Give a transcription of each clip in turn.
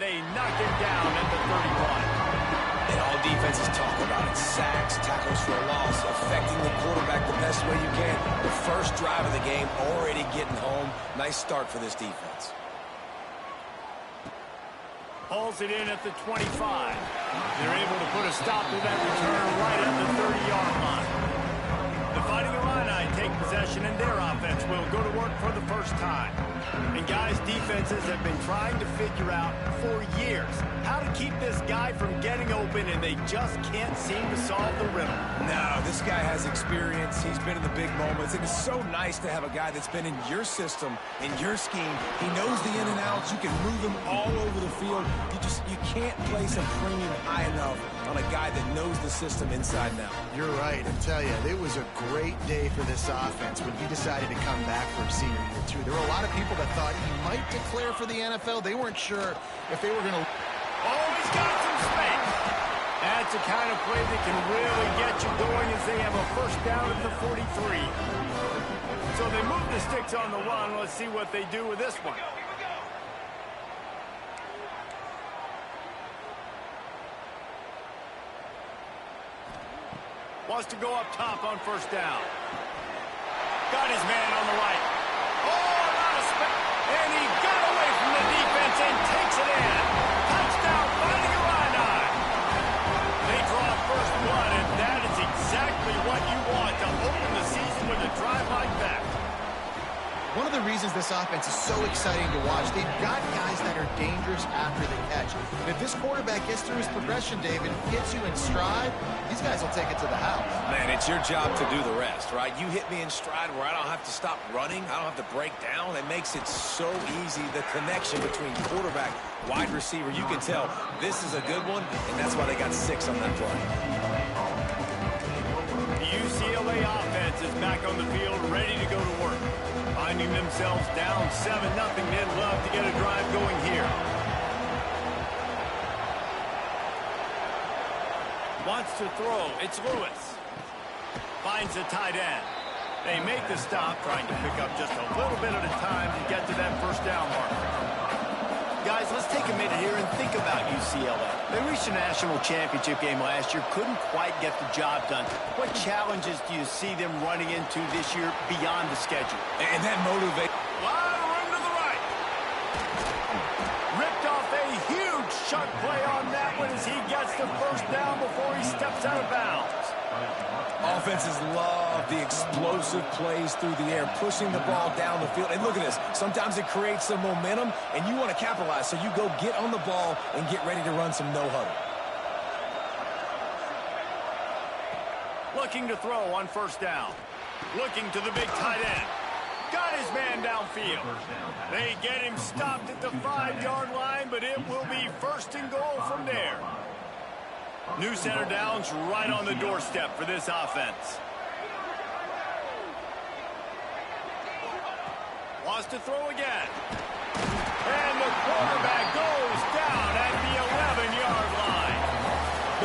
they knock him down at the 31. And all defenses talk about it. Sacks, tackles for a loss, affecting the quarterback the best way you can. The first drive of the game, already getting home. Nice start for this defense. Hauls it in at the 25. They're able to put a stop to that return right at the 30-yard line. The Fighting Illini take possession, and their offense will go to work for the first time. And guys, defenses have been trying to figure out for years how to keep this guy from getting open, and they just can't seem to solve the riddle. No, this guy has experience. He's been in the big moments. It is so nice to have a guy that's been in your system, in your scheme. He knows the in and outs. You can move him all over the field. You can't place a premium high enough on a guy that knows the system inside and out. You're right. I tell you, it was a great day for this offense when he decided to come back for senior year too. There were a lot of people that thought he might declare for the NFL. They weren't sure if they were going to... Oh, he's got some space. That's the kind of play that can really get you going as they have a first down at the 43. So they move the sticks on the run. Let's see what they do with this one. Wants to go up top on first down. Got his man on the right. Oh, a lot of space. And he got away from the defense and takes it in. Touchdown, Fighting Illini. They draw first blood, and that is exactly what you want to open the season with a drive like that. One of the reasons this offense is so exciting to watch, they've got guys that are dangerous after the catch. And if this quarterback gets through his progression, David, gets you in stride, these guys will take it to the house. Man, it's your job to do the rest, right? You hit me in stride where I don't have to stop running. I don't have to break down. It makes it so easy, the connection between quarterback, wide receiver. You can tell this is a good one, and that's why they got 6 on that play. The UCLA offense is back on the field, ready to go to work. Finding themselves down 7-0, they'd love to get a drive going here. Wants to throw. It's Lewis. Finds a tight end. They make the stop, trying to pick up just a little bit at a time to get to that first down marker. Guys, let's take a minute here and think about UCLA. They reached a national championship game last year, couldn't quite get the job done. What challenges do you see them running into this year beyond the schedule? And that motivates. Wide run to the right. Ripped off a huge chunk play on that one as he gets the first down before he steps out of bounds. Offenses love the explosive plays through the air, pushing the ball down the field. And look at this. Sometimes it creates some momentum, and you want to capitalize. So you go get on the ball and get ready to run some no-huddle. Looking to throw on first down. Looking to the big tight end. Got his man downfield. They get him stopped at the 5-yard line, but it will be first and goal from there. New center downs right on the doorstep for this offense. Wants to throw again. And the quarterback goes down at the 11-yard line.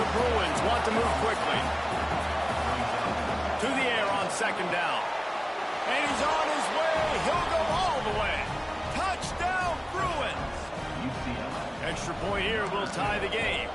The Bruins want to move quickly. To the air on second down. And he's on his way. He'll go all the way. Touchdown, Bruins. Extra point here will tie the game.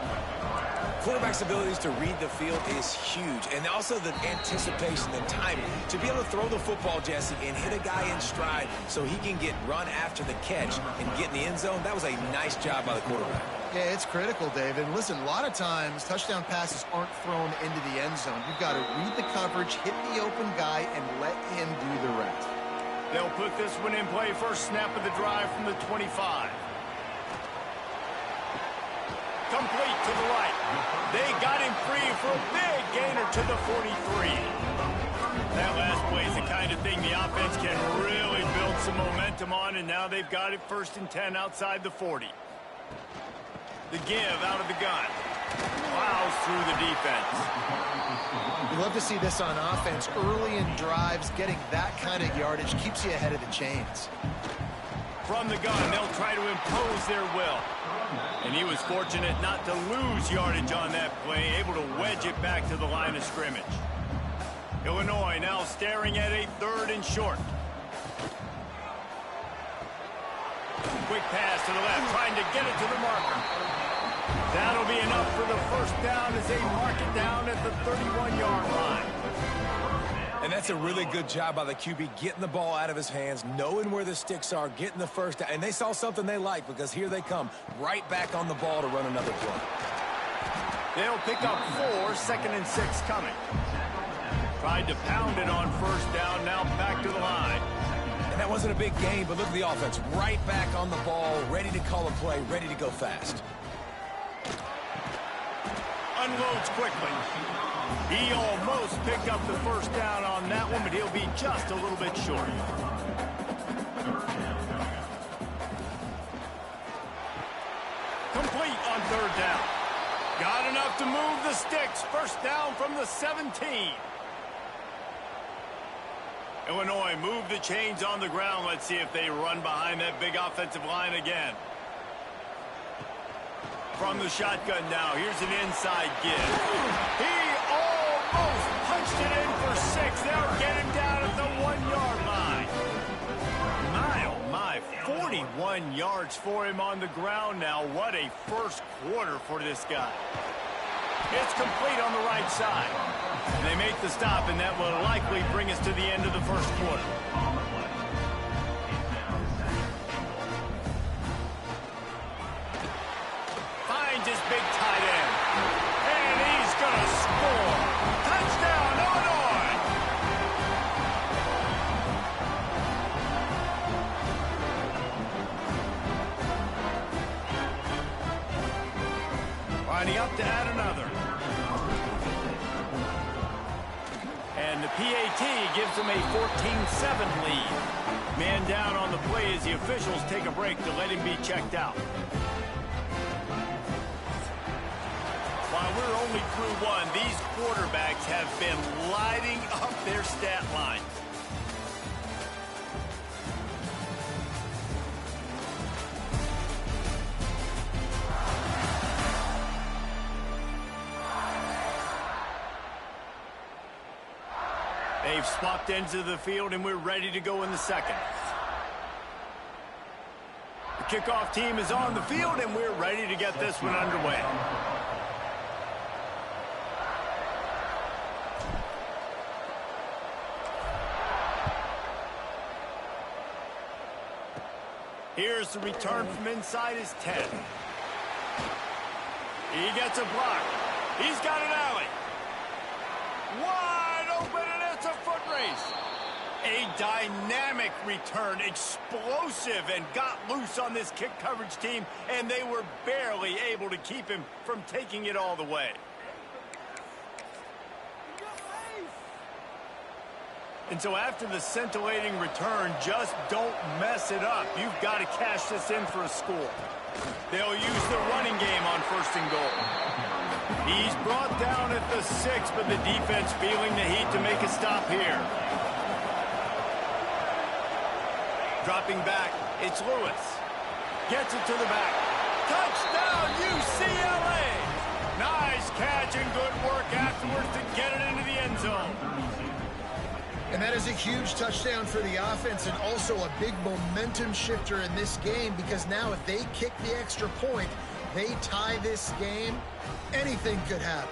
Quarterback's abilities to read the field is huge, and also the anticipation and timing. To be able to throw the football, Jesse, and hit a guy in stride so he can get run after the catch and get in the end zone, that was a nice job by the quarterback. Yeah, it's critical, David. Listen, a lot of times touchdown passes aren't thrown into the end zone. You've got to read the coverage, hit the open guy, and let him do the rest. They'll put this one in play first snap of the drive from the 25. Complete to the right. They got him free for a big gainer to the 43. That last play is the kind of thing the offense can really build some momentum on, and now they've got it first and 10 outside the 40. The give out of the gun. Plows through the defense. We love to see this on offense. Early in drives, getting that kind of yardage keeps you ahead of the chains. From the gun, they'll try to impose their will. And he was fortunate not to lose yardage on that play, able to wedge it back to the line of scrimmage. Illinois now staring at a 3rd and short. Quick pass to the left, trying to get it to the marker. That'll be enough for the first down as they mark it down at the 31-yard line. And that's a really good job by the QB, getting the ball out of his hands, knowing where the sticks are, getting the first down. And they saw something they like, because here they come, right back on the ball to run another play. They'll pick up 4, 2nd and 6 coming. Tried to pound it on first down, now back to the line. And that wasn't a big game, but look at the offense. Right back on the ball, ready to call a play, ready to go fast. Unloads quickly. He almost picked up the first down on that one, but he'll be just a little bit short. Complete on 3rd down. Got enough to move the sticks. First down from the 17. Illinois move the chains on the ground. Let's see if they run behind that big offensive line again. From the shotgun now, here's an inside give. He almost punched it in for 6. They'll get him down at the 1-yard line. My, oh my, 41 yards for him on the ground now. What a first quarter for this guy. It's complete on the right side. And they make the stop, and that will likely bring us to the end of the first quarter. His big tight end. And he's going to score. Touchdown, Illinois! Lining up to add another. And the PAT gives them a 14-7 lead. Man down on the play as the officials take a break to let him be checked out. While we're only through one, these quarterbacks have been lighting up their stat line. They've swapped ends of the field, and we're ready to go in the second. The kickoff team is on the field, and we're ready to get this one underway. Here's the return from inside his 10. He gets a block. He's got an alley. Wide open, and it's a foot race. A dynamic return, explosive, and got loose on this kick coverage team, and they were barely able to keep him from taking it all the way. And so after the scintillating return, just don't mess it up. You've got to cash this in for a score. They'll use the running game on 1st and goal. He's brought down at the 6, but the defense feeling the heat to make a stop here. Dropping back, it's Lewis. Gets it to the back. Touchdown, UCLA! Nice catch and good work afterwards to get it into the end zone. And that is a huge touchdown for the offense, and also a big momentum shifter in this game, because now if they kick the extra point, they tie this game, anything could happen.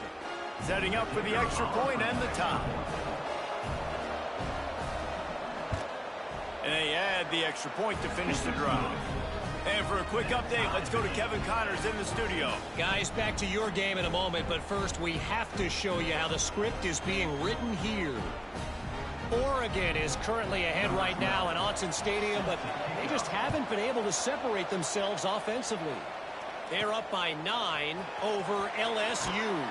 Setting up for the extra point and the tie. And they add the extra point to finish the drive. And for a quick update, let's go to Kevin Connors in the studio. Guys, back to your game in a moment, but first we have to show you how the script is being written here. Oregon is currently ahead right now in Autzen Stadium, but they just haven't been able to separate themselves offensively. They're up by 9 over LSU.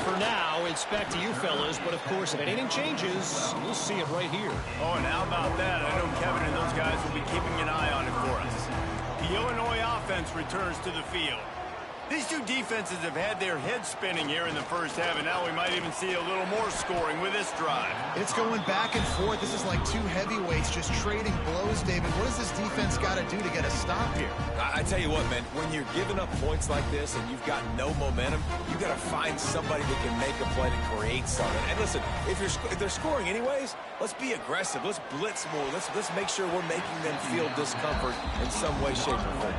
For now, it's back to you fellas, but of course, if anything changes, you'll see it right here. Oh, and how about that? I know Kevin and those guys will be keeping an eye on it for us. The Illinois offense returns to the field. These two defenses have had their heads spinning here in the first half, and now we might even see a little more scoring with this drive. It's going back and forth. This is like two heavyweights just trading blows, David. What does this defense got to do to get a stop here? I tell you what, man, when you're giving up points like this and you've got no momentum, you got to find somebody that can make a play to create something. And listen, if they're scoring anyways, let's be aggressive. Let's blitz more. Let's make sure we're making them feel discomfort in some way, shape, or form.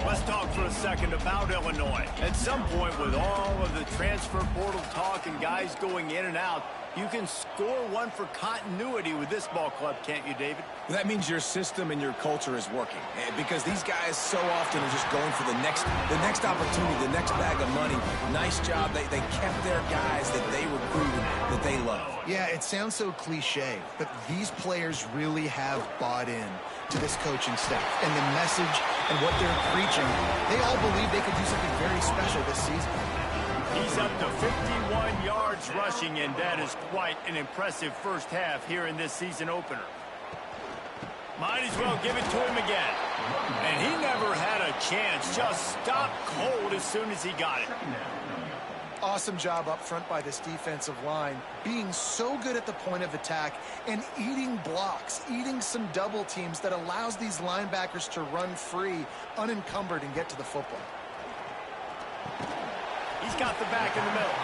Let's talk for a second about Illinois. At some point, with all of the transfer portal talk and guys going in and out, you can score one for continuity with this ball club, can't you, David? That means your system and your culture is working, because these guys so often are just going for the next opportunity, the next bag of money. Nice job. They kept their guys that they recruited, that they love. Yeah, it sounds so cliche, but these players really have bought in to this coaching staff and the message and what they're preaching. They all believe they could do something very special this season. He's up to 51 yards rushing, and that is quite an impressive first half here in this season opener. Might as well give it to him again. And he never had a chance. Just stopped cold as soon as he got it. Awesome job up front by this defensive line, being so good at the point of attack and eating blocks, eating some double teams that allows these linebackers to run free, unencumbered, and get to the football. He's got the back in the middle.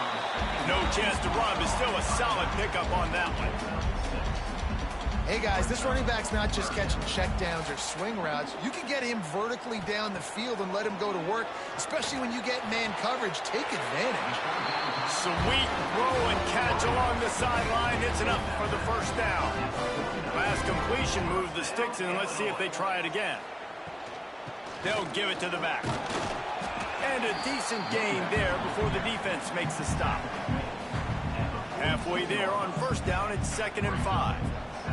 No chance to run, but still a solid pickup on that one. Hey, guys, this running back's not just catching checkdowns or swing routes. You can get him vertically down the field and let him go to work, especially when you get man coverage. Take advantage. Sweet throw and catch along the sideline. It's enough for the first down. Last completion moved the sticks in. Let's see if they try it again. They'll give it to the back. And a decent gain there before the defense makes the stop. Halfway there on first down, it's 2nd and 5.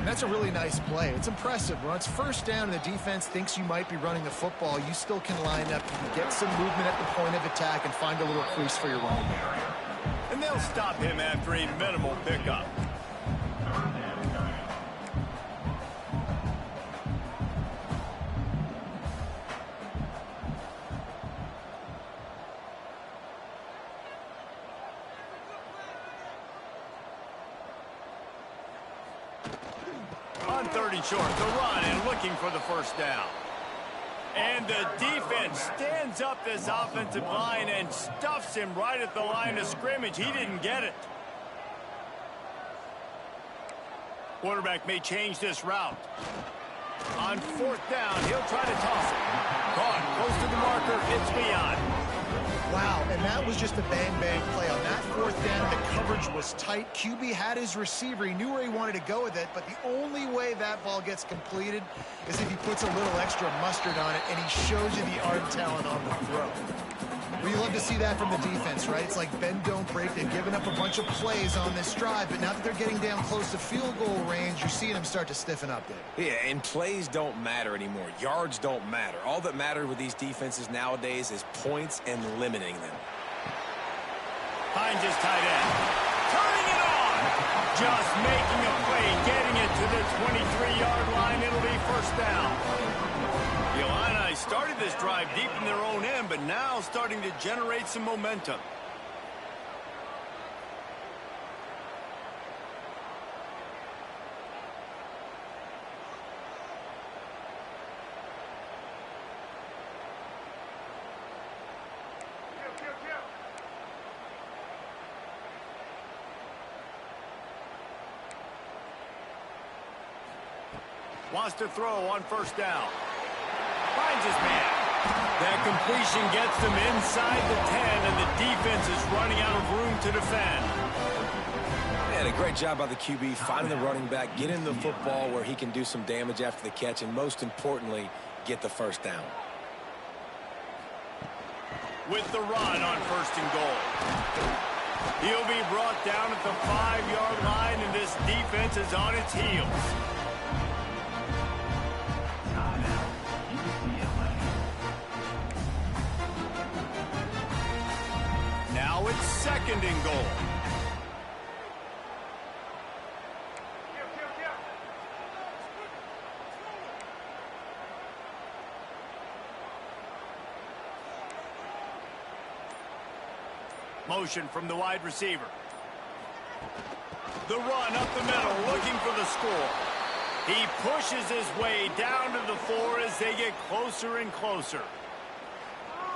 That's a really nice play. It's impressive. When it's first down and the defense thinks you might be running the football, you still can line up. You can get some movement at the point of attack and find a little crease for your running back. And they'll stop him after a minimal pickup. On 3rd and short, the run and looking for the first down. And the defense stands up this offensive line and stuffs him right at the line of scrimmage. He didn't get it. Quarterback may change this route. On 4th down, he'll try to toss it. Caught close to the marker. It's beyond. Wow, and that was just a bang-bang play. On that 4th down, the coverage was tight. QB had his receiver. He knew where he wanted to go with it, but the only way that ball gets completed is if he puts a little extra mustard on it, and he shows you the arm talent on the throw. Well, you love to see that from the defense, right? It's like bend, don't break. They've given up a bunch of plays on this drive, but now that they're getting down close to field goal range, you're seeing them start to stiffen up there. Yeah, and plays don't matter anymore. Yards don't matter. All that matters with these defenses nowadays is points and limiting them. Finds his tight end. Turning it on. Just making a play, getting it to the 23-yard line. It'll be first down. The Illini started this drive deep in their own end, but now starting to generate some momentum. Wants to throw on first down. Finds his man. That completion gets them inside the 10, and the defense is running out of room to defend. And a great job by the QB finding the running back, getting the football where he can do some damage after the catch, and most importantly, get the first down. With the run on 1st and goal. He'll be brought down at the 5-yard line, and this defense is on its heels. Now it's 2nd and goal. Motion from the wide receiver. The run up the middle, looking for the score. He pushes his way down to the 4 as they get closer and closer.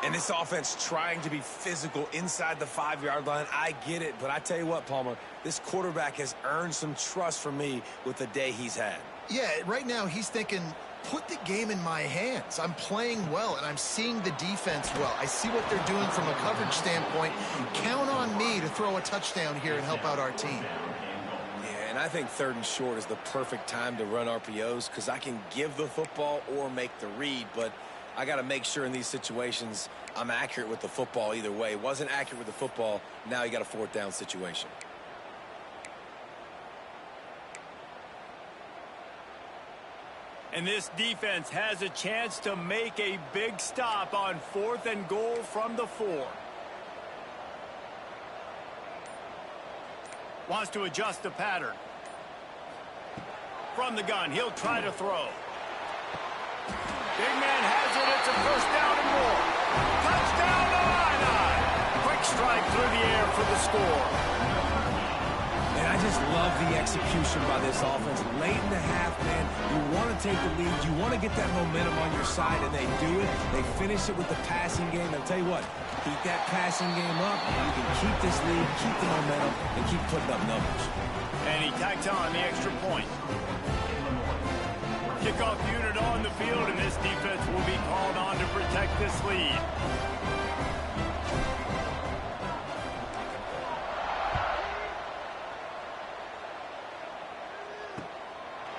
And this offense trying to be physical inside the 5-yard line. I get it, but I tell you what, Palmer, this quarterback has earned some trust from me with the day he's had. Yeah, right now he's thinking, put the game in my hands. I'm playing well, and I'm seeing the defense well. I see what they're doing from a coverage standpoint. Count on me to throw a touchdown here and help out our team. Yeah, and I think 3rd and short is the perfect time to run RPOs because I can give the football or make the read, but I got to make sure in these situations I'm accurate with the football either way. Wasn't accurate with the football, now you got a 4th down situation. And this defense has a chance to make a big stop on 4th and goal from the 4. Wants to adjust the pattern. From the gun, he'll try to throw. Big man has it. It's a 1st down and more. Touchdown to Line. Quick strike through the air for the score. And I just love the execution by this offense. Late in the half, man, you want to take the lead. You want to get that momentum on your side, and they do it. They finish it with the passing game. I'll tell you what, keep that passing game up. You can keep this lead, keep the momentum, and keep putting up numbers. And he tacks on the extra point. Kickoff unit on the field, and this defense will be called on to protect this lead.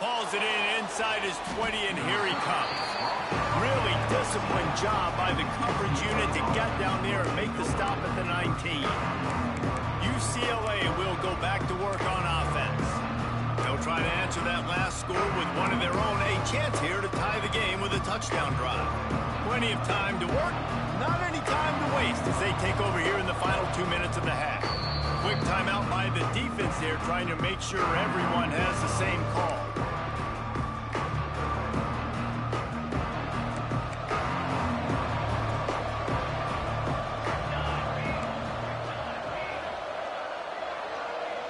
Hauls it in inside his 20, and here he comes. Really disciplined job by the coverage unit to get down there and make the stop at the 19. UCLA will go back to work on offense. They'll try to answer that last score with one of their own. A chance here to tie the game with a touchdown drive. Plenty of time to work, not any time to waste as they take over here in the final 2 minutes of the half. Quick timeout by the defense there, trying to make sure everyone has the same call.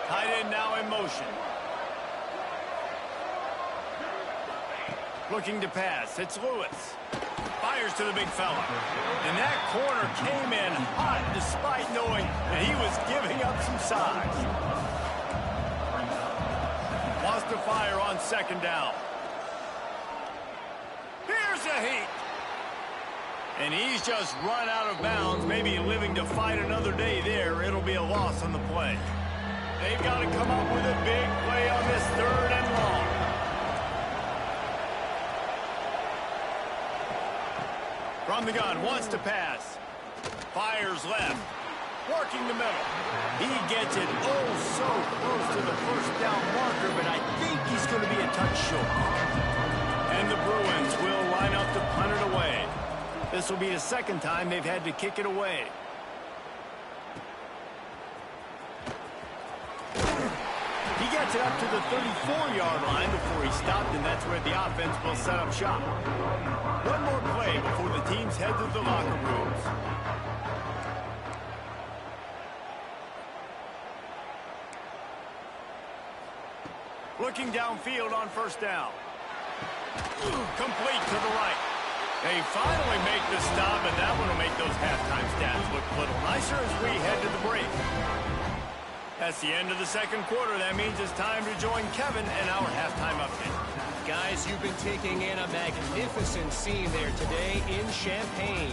Tight end now in motion. Looking to pass. It's Lewis. Fires to the big fella. And that corner came in hot despite knowing that he was giving up some size. Wants to fire on 2nd down. Here's a heat. And he's just run out of bounds, maybe living to fight another day there. It'll be a loss on the play. They've got to come up with a big play on this 3rd and long. From the gun, wants to pass. Fires left. Working the middle. He gets it oh so close to the 1st down marker, but I think he's going to be a touch short. And the Bruins will line up to punt it away. This will be the 2nd time they've had to kick it away. He gets it up to the 34-yard line before he stopped, and that's where the offense will set up shop. One more play before the teams head to the locker rooms. Looking downfield on 1st down. Complete to the right. They finally make the stop, and that one will make those halftime stats look a little nicer as we head to the break. That's the end of the 2nd quarter. That means it's time to join Kevin and our halftime update. Guys, you've been taking in a magnificent scene there today in Champaign.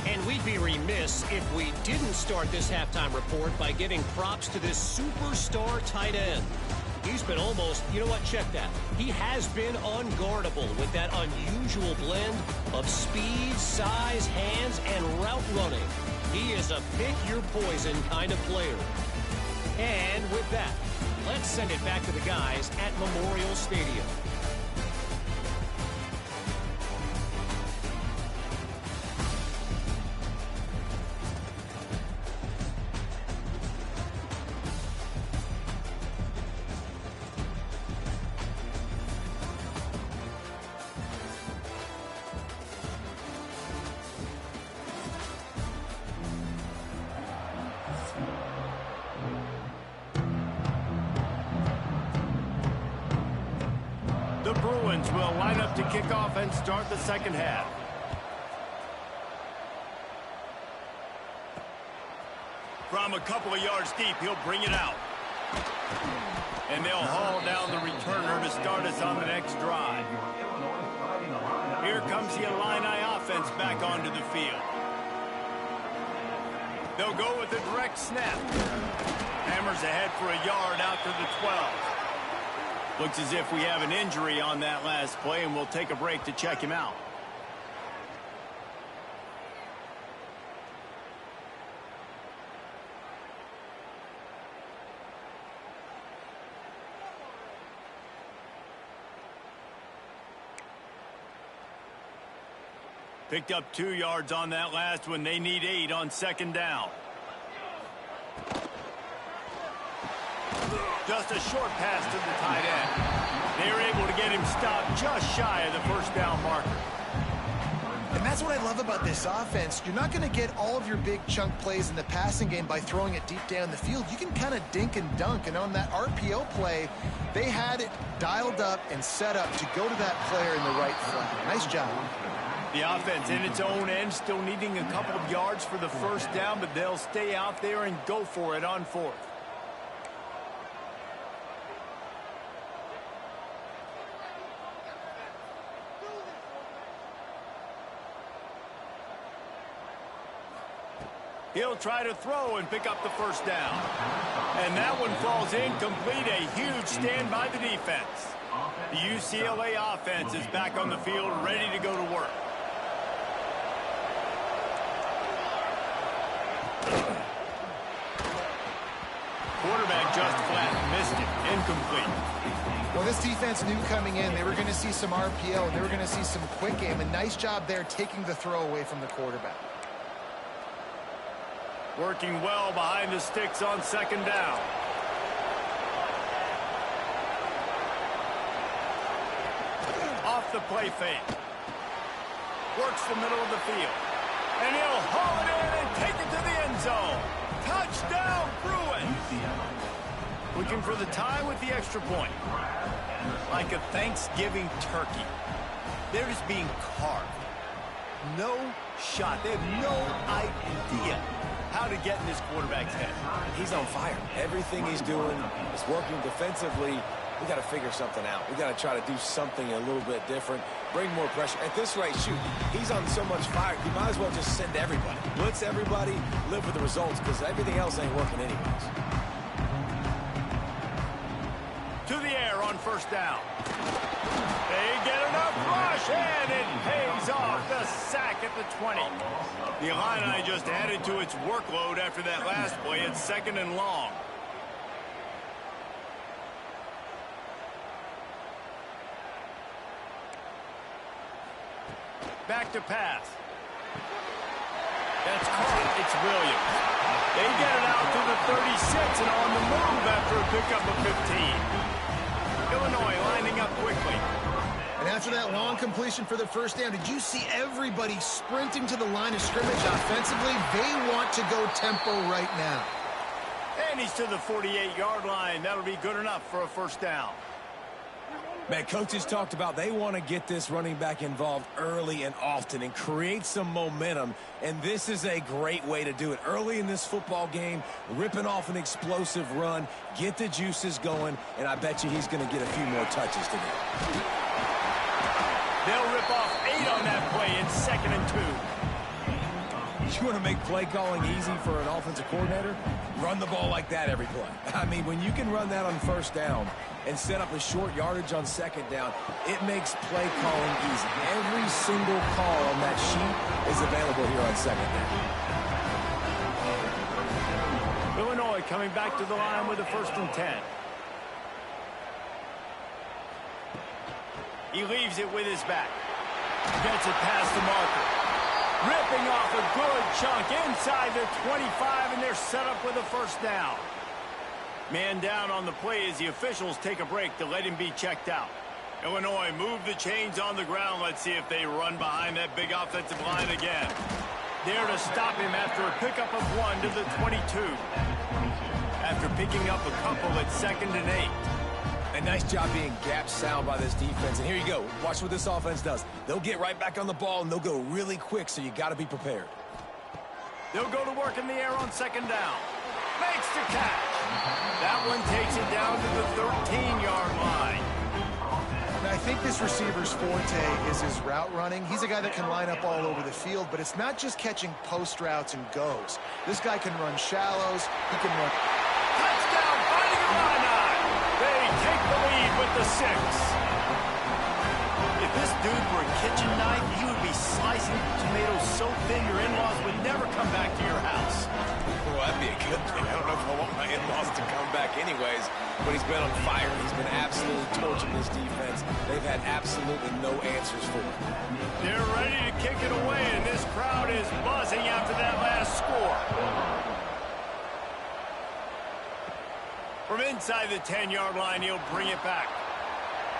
And we'd be remiss if we didn't start this halftime report by giving props to this superstar tight end. He's been almost, you know what, check that. He has been unguardable with that unusual blend of speed, size, hands, and route running. He is a pick-your-poison kind of player. And with that, let's send it back to the guys at Memorial Stadium. Bruins will line up to kick off and start the second half. From a couple of yards deep, he'll bring it out. And they'll haul down the returner to start us on the next drive. Here comes the Illini offense back onto the field. They'll go with a direct snap. Hammers ahead for a yard out to the 12. Looks as if we have an injury on that last play, and we'll take a break to check him out. Picked up 2 yards on that last one. They need 8 on second down. Just a short pass to the tight end. They were able to get him stopped just shy of the first down marker. And that's what I love about this offense. You're not going to get all of your big chunk plays in the passing game by throwing it deep down the field. You can kind of dink and dunk. And on that RPO play, they had it dialed up and set up to go to that player in the right flat. Nice job. The offense in its own end still needing a couple of yards for the first down, but they'll stay out there and go for it on fourth. He'll try to throw and pick up the first down. And that one falls incomplete. A huge stand by the defense. The UCLA offense is back on the field, ready to go to work. Quarterback just flat missed it. Incomplete. Well, this defense knew coming in they were going to see some RPO, and they were going to see some quick game. A nice job there taking the throw away from the quarterback. Working well behind the sticks on second down. Off the play fake. Works the middle of the field. And he'll haul it in and take it to the end zone. Touchdown, Bruins! Looking for the tie with the extra point. Like a Thanksgiving turkey. They're just being carved. No shot. They have no idea how to get in this quarterback's head. He's on fire. Everything he's doing is working defensively. We got to figure something out. We got to try to do something a little bit different. Bring more pressure. At this rate, shoot, he's on so much fire, you might as well just send everybody. Blitz everybody, live with the results, because everything else ain't working anyways. To the air on first down. They get enough rush, and it pays off. The sack at the 20. The Illini just added to its workload after that last play. It's second and long. Back to pass. That's caught. It's Williams. They get it out to the 36 and on the move after a pickup of 15. Illinois lining up quickly. And after that long completion for the first down, did you see everybody sprinting to the line of scrimmage offensively? They want to go tempo right now. And he's to the 48-yard line. That'll be good enough for a first down. Man, coaches talked about they want to get this running back involved early and often and create some momentum, and this is a great way to do it. Early in this football game, ripping off an explosive run, get the juices going, and I bet you he's going to get a few more touches today. They'll rip off 8 on that play. It's second and 2. You want to make play calling easy for an offensive coordinator? Run the ball like that every play. I mean, when you can run that on first down and set up a short yardage on second down, it makes play calling easy. Every single call on that sheet is available here on second down. Illinois coming back to the line with a first and 10. He leaves it with his back. Gets it past the marker. Ripping off a good chunk inside the 25, and they're set up with a first down. Man down on the play as the officials take a break to let him be checked out. Illinois move the chains on the ground. Let's see if they run behind that big offensive line again. There to stop him after a pickup of 1 to the 22. After picking up a couple at second and 8. And nice job being gap sound by this defense. And here you go. Watch what this offense does. They'll get right back on the ball, and they'll go really quick, so you got to be prepared. They'll go to work in the air on second down. Makes the catch. That one takes it down to the 13-yard line. Now, I think this receiver's forte is his route running. He's a guy that can line up all over the field, but it's not just catching post routes and goes. This guy can run shallows. He can run. Touchdown, finding a line. They take the lead with the 6. If this dude were a kitchen knife, he would be slicing tomatoes so thin your in-laws would never come back to your house. Well, that'd be a good thing. I don't know if I want my in-laws to come back anyways, but he's been on fire. He's been absolutely torching this defense. They've had absolutely no answers for him. They're ready to kick it away, and this crowd is buzzing after that last score. From inside the 10-yard line, he'll bring it back.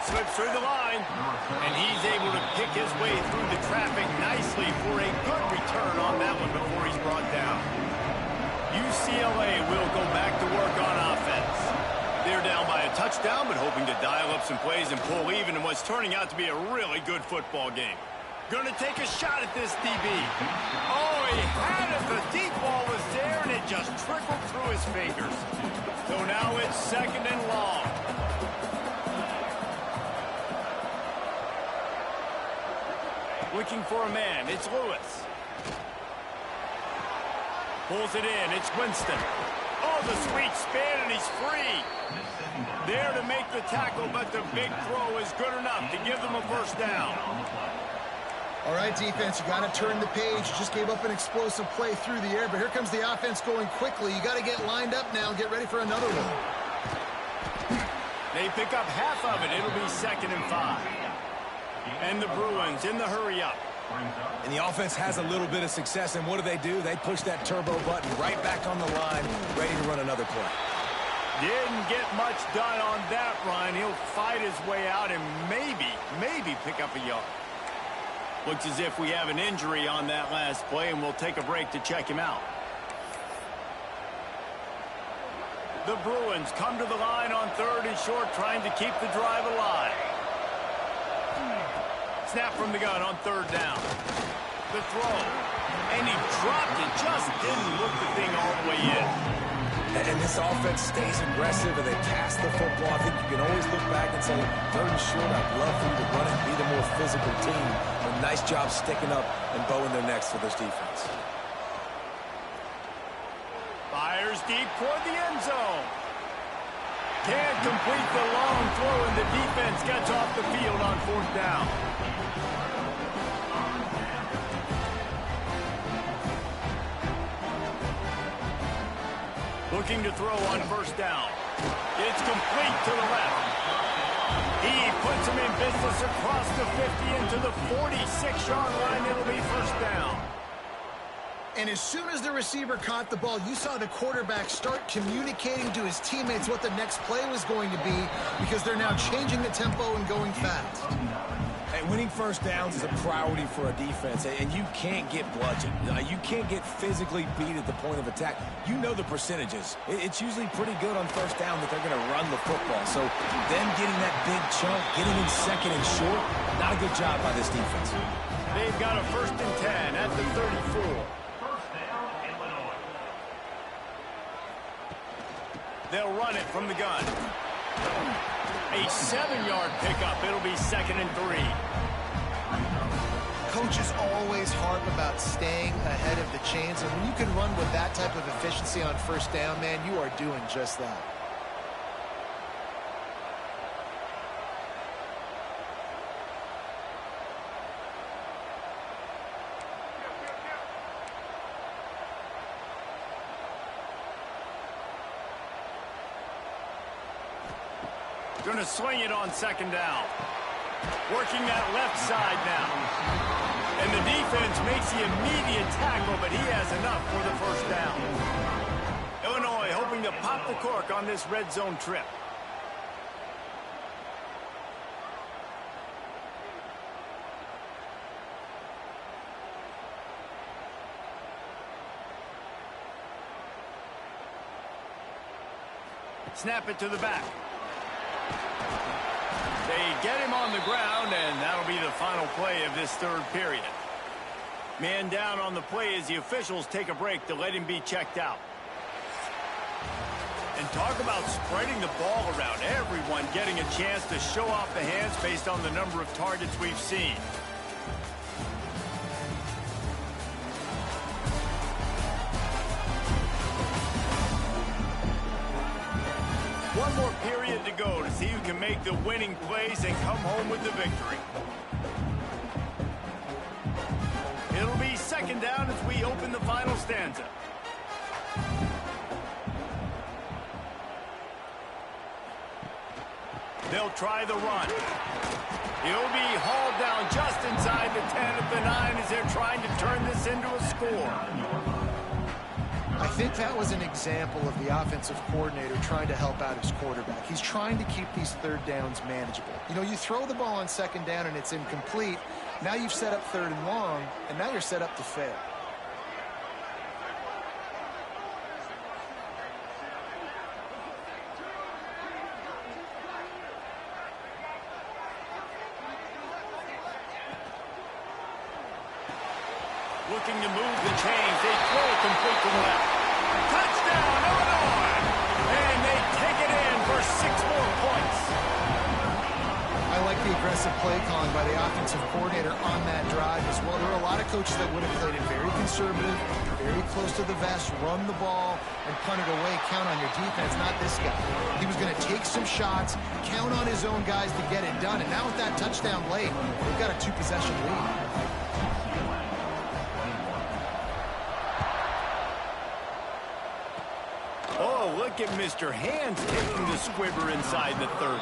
Slips through the line, and he's able to pick his way through the traffic nicely for a good return on that one before he's brought down. UCLA will go back to work on offense. They're down by a touchdown, but hoping to dial up some plays and pull even in what's turning out to be a really good football game. Going to take a shot at this DB. Oh, he had it. The deep ball was there, and it just trickled through his fingers. So now it's second and long. Looking for a man. It's Lewis. Pulls it in. It's Winston. Oh, the sweet spin, and he's free. There to make the tackle, but the big throw is good enough to give them a first down. All right, defense, you got to turn the page. You just gave up an explosive play through the air, but here comes the offense going quickly. You got to get lined up now and get ready for another one. They pick up half of it. It'll be second and 5. And the Bruins in the hurry-up. And the offense has a little bit of success, and what do? They push that turbo button right back on the line, ready to run another play. Didn't get much done on that run. He'll fight his way out and maybe pick up a yard. Looks as if we have an injury on that last play, and we'll take a break to check him out. The Bruins come to the line on third and short, trying to keep the drive alive. Snap from the gun on third down. The throw. And he dropped it. Just didn't look the thing all the way in. And this offense stays aggressive, and they pass the football. I think you can always look back and say, third and short, I'd love for you to run it and be the more physical team. But nice job sticking up and bowing their necks for this defense. Fires deep toward the end zone. Can't complete the long throw, and the defense gets off the field on fourth down. Looking to throw on first down. It's complete to the left. He puts him in business across the 50 into the 46-yard line. It'll be first down. And as soon as the receiver caught the ball, you saw the quarterback start communicating to his teammates what the next play was going to be, because they're now changing the tempo and going fast. And winning first downs is a priority for a defense, and you can't get bludgeoned. You can't get physically beat at the point of attack. You know the percentages. It's usually pretty good on first down that they're going to run the football. So them getting that big chunk, getting in second and short, not a good job by this defense. They've got a first and 10 at the 34. They'll run it from the gun. A 7-yard pickup. It'll be second and 3. Coaches always harp about staying ahead of the chains, and when you can run with that type of efficiency on first down, man, you are doing just that. Going to swing it on second down. Working that left side now. And the defense makes the immediate tackle, but he has enough for the first down. Illinois hoping to pop the cork on this red zone trip. Snap it to the back. get him on the ground, and that'll be the final play of this third period. Man down on the play as the officials take a break to let him be checked out. And talk about spreading the ball around. Everyone getting a chance to show off the hands based on the number of targets we've seen. One more period to go to see who can make the winning plays and come home with the victory. It'll be second down as we open the final stanza. They'll try the run. He'll be hauled down just inside the 10 of the 9 as they're trying to turn this into a score. I think that was an example of the offensive coordinator trying to help out his quarterback. He's trying to keep these third downs manageable. You know, you throw the ball on second down and it's incomplete. Now you've set up third and long, and now you're set up to fail. Looking to move the chains. They throw it complete to the left. Touchdown, Illinois! And they take it in for 6 more points. I like the aggressive play calling by the offensive coordinator on that drive as well. There are a lot of coaches that would have played it very conservative, very close to the vest, run the ball, and punt it away. Count on your defense, not this guy. He was going to take some shots, count on his own guys to get it done. And now with that touchdown late, they've got a 2-possession lead. Oh, look at Mr. Hands taking the squibber inside the 30.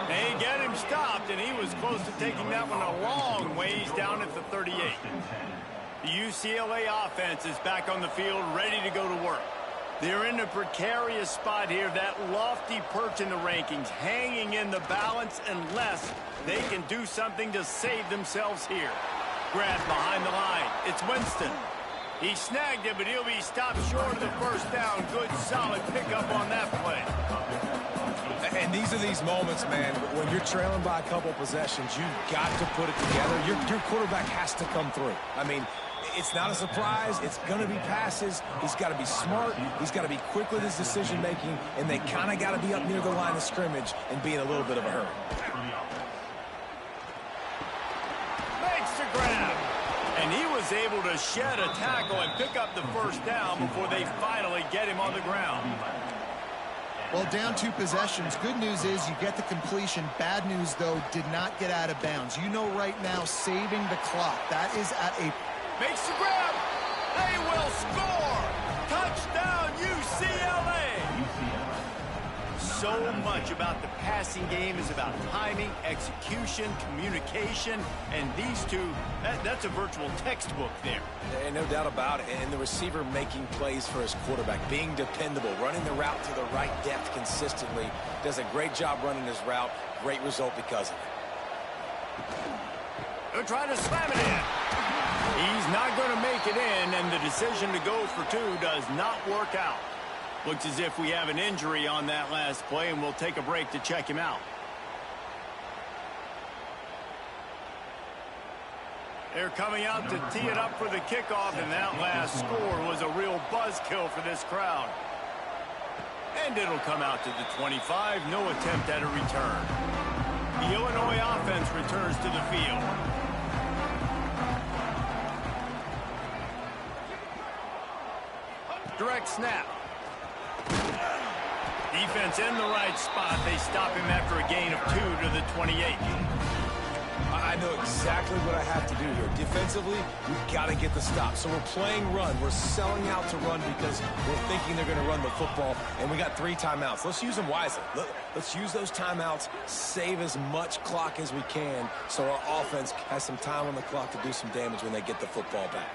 They get him stopped, and he was close to taking that one a long ways down at the 38. The UCLA offense is back on the field, ready to go to work. They're in a precarious spot here, that lofty perch in the rankings, hanging in the balance unless they can do something to save themselves here. Grab behind the line. It's Winston. He snagged it, but he'll be stopped short of the first down. Good, solid pickup on that play. And these are these moments, man, when you're trailing by a couple possessions, you've got to put it together. Your quarterback has to come through. I mean, it's not a surprise. It's going to be passes. He's got to be smart. He's got to be quick with his decision-making, and they kind of got to be up near the line of scrimmage and be in a little bit of a hurry. Makes the grab. And he was able to shed a tackle and pick up the first down before they finally get him on the ground. Well, down 2 possessions. Good news is you get the completion. Bad news, though, did not get out of bounds. You know right now, saving the clock. That is at a... Makes the grab. They will score. Touchdown, UCLA. So much about the passing game is about timing, execution, communication, and these two, that's a virtual textbook there. And no doubt about it. And the receiver making plays for his quarterback, being dependable, running the route to the right depth consistently, does a great job running his route. Great result because of it. They're trying to slam it in. He's not going to make it in, and the decision to go for 2 does not work out. Looks as if we have an injury on that last play, and we'll take a break to check him out. They're coming out to tee it up for the kickoff, and that last score was a real buzzkill for this crowd. And it'll come out to the 25, no attempt at a return. The Illinois offense returns to the field. Direct snap. Defense in the right spot. They stop him after a gain of 2 to the 28. I know exactly what I have to do here. Defensively, we've got to get the stop. So we're playing run. We're selling out to run because we're thinking they're going to run the football, and we got 3 timeouts. Let's use them wisely. Let's use those timeouts, save as much clock as we can so our offense has some time on the clock to do some damage when they get the football back.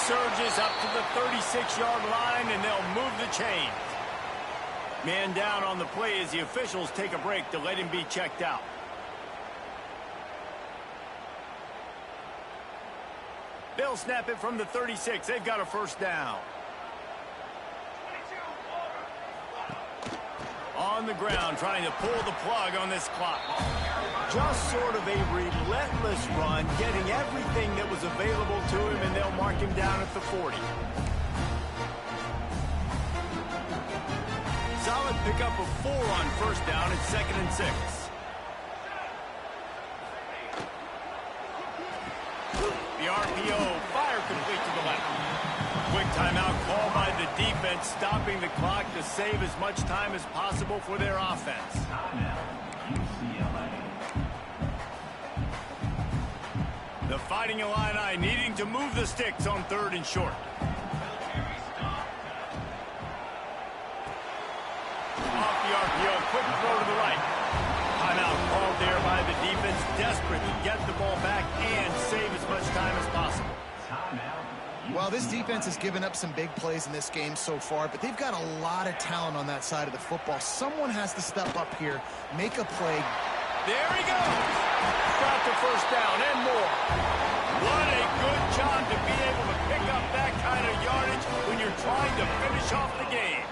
Surges up to the 36-yard line, and they'll move the chain. Man down on the play as the officials take a break to let him be checked out. They'll snap it from the 36. They've got a first down. On the ground, trying to pull the plug on this clock. Just sort of a relentless run, getting everything that was available to him, and they'll mark him down at the 40. Solid pickup of 4 on first down at 2nd and 6. The RPO, fire complete to the left. Quick timeout called by the defense, stopping the clock to save as much time as possible for their offense. The Fighting Illini needing to move the sticks on 3rd and short. Off the RPO, quick throw to the right. Timeout called there by the defense, desperate to get the ball back and save as much time as possible. Well, this defense has given up some big plays in this game so far, but they've got a lot of talent on that side of the football. Someone has to step up here, make a play. There he goes. Got the first down and more. What a good job to be able to pick up that kind of yardage when you're trying to finish off the game.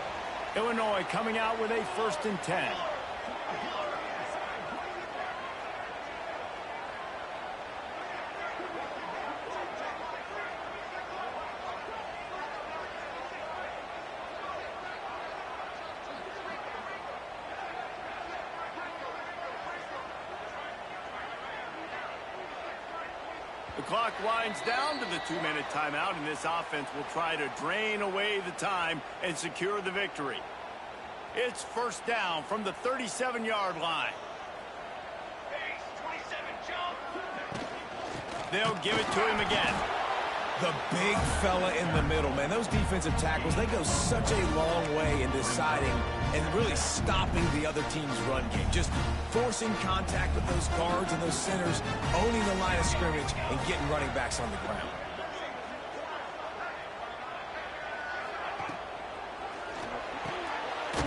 Illinois coming out with a 1st and 10. The clock winds down to the 2-minute timeout, and this offense will try to drain away the time and secure the victory. It's first down from the 37-yard line. They'll give it to him again. The big fella in the middle, man. Those defensive tackles, they go such a long way in deciding and really stopping the other team's run game. Just forcing contact with those guards and those centers, owning the line of scrimmage, and getting running backs on the ground.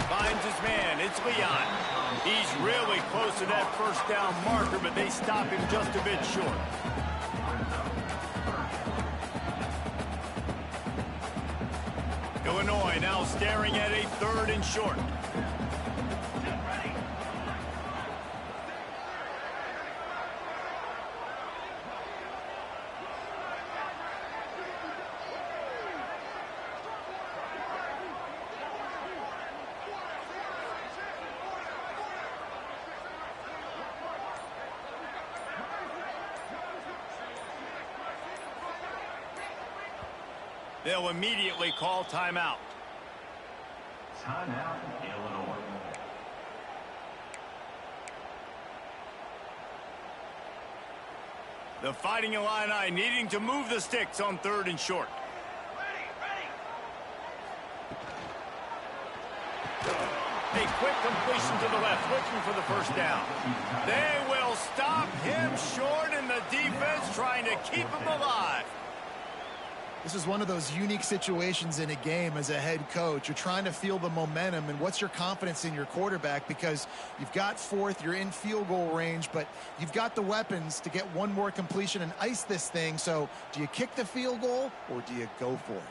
Finds his man. It's Leon. He's really close to that first down marker, but they stop him just a bit short. Illinois now staring at a 3rd and short. They'll immediately call timeout. Timeout, Illinois. The Fighting Illini needing to move the sticks on 3rd and short. A quick completion to the left, looking for the first down. They will stop him short, and the defense trying to keep him alive. This is one of those unique situations in a game as a head coach. You're trying to feel the momentum, and what's your confidence in your quarterback, because you've got 4th, you're in field goal range, but you've got the weapons to get one more completion and ice this thing. So do you kick the field goal or do you go for it?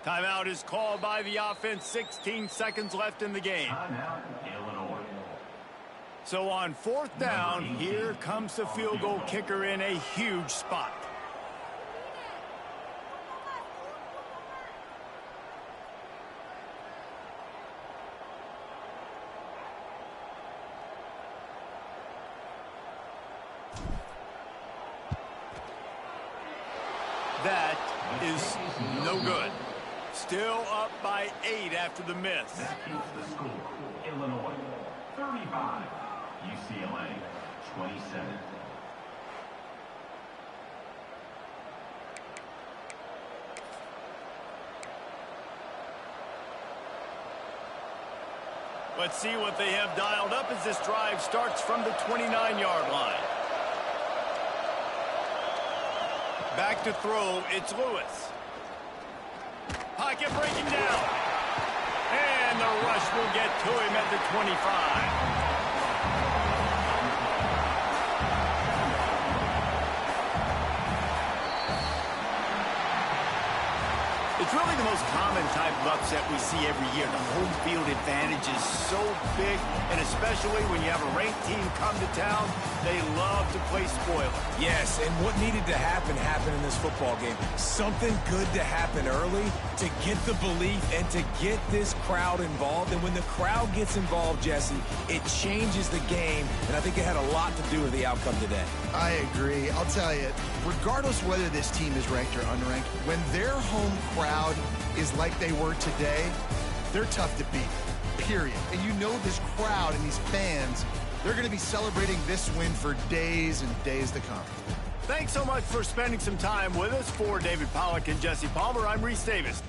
Timeout is called by the offense. 16 seconds left in the game. Timeout, Illinois. So on 4th down, here comes the field goal kicker in a huge spot. That is no good. Still up by 8 after the miss. That keeps the score. Illinois 35, UCLA 27. Let's see what they have dialed up as this drive starts from the 29-yard line. Back to throw, it's Lewis. Pocket breaking down. And the rush will get to him at the 25. It's really the most common type of upset we see every year. The home field advantage is so big, and especially when you have a ranked team come to town, they love to play spoiler. Yes, and what needed to happen happened in this football game. Something good to happen early to get the belief and to get this crowd involved. And when the crowd gets involved, Jesse, it changes the game, and I think it had a lot to do with the outcome today. I agree. I'll tell you, regardless whether this team is ranked or unranked, when their home crowd is like they were today, they're tough to beat, period. And you know this crowd and these fans, they're going to be celebrating this win for days and days to come. Thanks so much for spending some time with us. For David Pollack and Jesse Palmer, I'm Reese Davis.